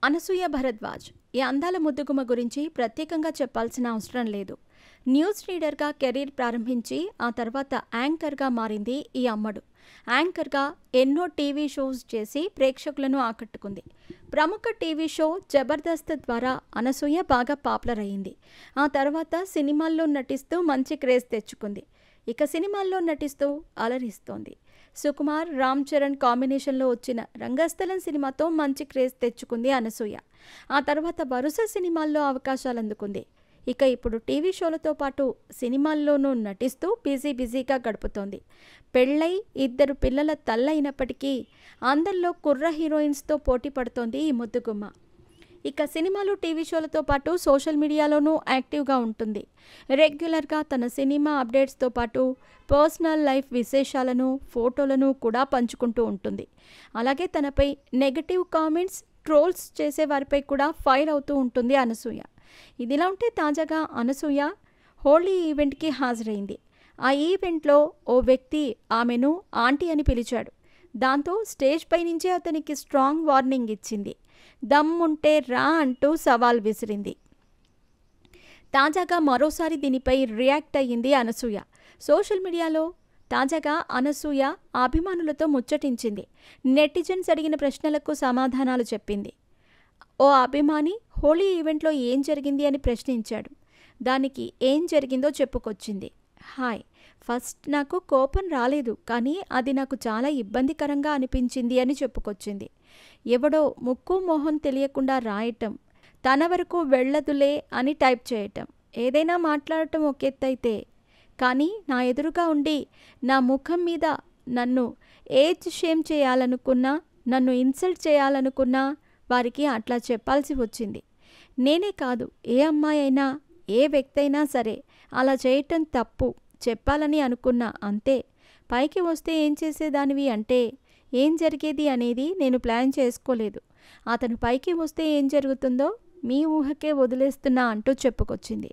అనసూయ భరద్వాజ్ ఈ అందాల ముద్దుగుమ్మ గురించి ప్రత్యేకంగా చెప్పాల్సిన అవసరం లేదు. న్యూస్ రీడర్గా కెరీర్ ప్రారంభించి ఆ తర్వాత యాంకర్గా మారింది ఈ అమ్మడు. యాంకర్గా ఎన్నో టీవీ షోస్ చేసి ప్రేక్షకులను ఆకట్టుకుంది. ప్రముఖ టీవీ షో జబర్దస్త్ ద్వారా అనసూయ బాగా పాపులర్ అయింది. ఆ తర్వాత సినిమాల్లో నటిస్తూ మంచి క్రేజ్ తెచ్చుకుంది. ఇక సినిమాల్లో నటిస్తూ అలరిస్తోంది. సుకుమార్, రామ్ చరణ్ కాంబినేషన్లో వచ్చిన రంగస్థలం సినిమాతో మంచి క్రేజ్ తెచ్చుకుంది అనసూయ. ఆ తర్వాత వరుస సినిమాల్లో అవకాశాలు అందుకుంది. ఇక ఇప్పుడు టీవీ షోలతో పాటు సినిమాల్లోనూ నటిస్తూ బిజీగా గడుపుతోంది. పెళ్ళై 2 పిల్లల తల్లైనప్పటికీ అందరిలో కుర్ర హీరోయిన్స్తో పోటీ పడుతోంది ఈ ముద్దుగుమ్మ. ఇక సినిమాలు, టీవీ షోలతో పాటు సోషల్ మీడియాలోనూ యాక్టివ్గా ఉంటుంది. రెగ్యులర్గా తన సినిమా అప్డేట్స్తో పాటు పర్సనల్ లైఫ్ విశేషాలను, ఫోటోలను కూడా పంచుకుంటూ ఉంటుంది. అలాగే తనపై నెగటివ్ కామెంట్స్, ట్రోల్స్ చేసే వారిపై కూడా ఫైర్ అవుతూ ఉంటుంది అనసూయ. ఇదిలా ఉంటే తాజాగా అనసూయ హోళీ ఈవెంట్కి హాజరైంది. ఆ ఈవెంట్లో ఓ వ్యక్తి ఆమెను ఆంటీ అని పిలిచాడు. దాంతో స్టేజ్ పై నుంచే అతనికి స్ట్రాంగ్ వార్నింగ్ ఇచ్చింది. దమ్ముంటే రా అంటూ సవాల్ విసిరింది. తాజాగా మరోసారి దీనిపై రియాక్ట్ అయ్యింది అనసూయ. సోషల్ మీడియాలో తాజాగా అనసూయ అభిమానులతో ముచ్చటించింది. నెటిజన్స్ అడిగిన ప్రశ్నలకు సమాధానాలు చెప్పింది. ఓ అభిమాని హోళీ ఈవెంట్లో ఏం జరిగింది అని ప్రశ్నించాడు. దానికి ఏం జరిగిందో చెప్పుకొచ్చింది. హాయ్, ఫస్ట్ నాకు కోపం రాలేదు, కానీ అది నాకు చాలా ఇబ్బందికరంగా అనిపించింది అని చెప్పుకొచ్చింది. ఎవడో ముక్కు మొహం తెలియకుండా రాయటం, తన వరకు వెళ్ళదులే అని టైప్ చేయటం, ఏదైనా మాట్లాడటం ఒక ఎత్తైతే, కానీ నా ఎదురుగా ఉండి నా ముఖం మీద నన్ను ఏజ్ షేమ్ చేయాలనుకున్నా, నన్ను ఇన్సల్ట్ చేయాలనుకున్నా వారికి అట్లా చెప్పాల్సి వచ్చింది. నేనే కాదు, ఏ అమ్మాయి అయినా, ఏ వ్యక్తి అయినా సరే అలా చేయటం తప్పు చెప్పాలని అనుకున్నా, అంతే. పైకి వస్తే ఏం చేసేదానివి అంటే ఏం జరిగేది అనేది నేను ప్లాన్ చేసుకోలేదు. అతను పైకి వస్తే ఏం జరుగుతుందో మీ ఊహకే వదిలేస్తున్నా అంటూ చెప్పుకొచ్చింది.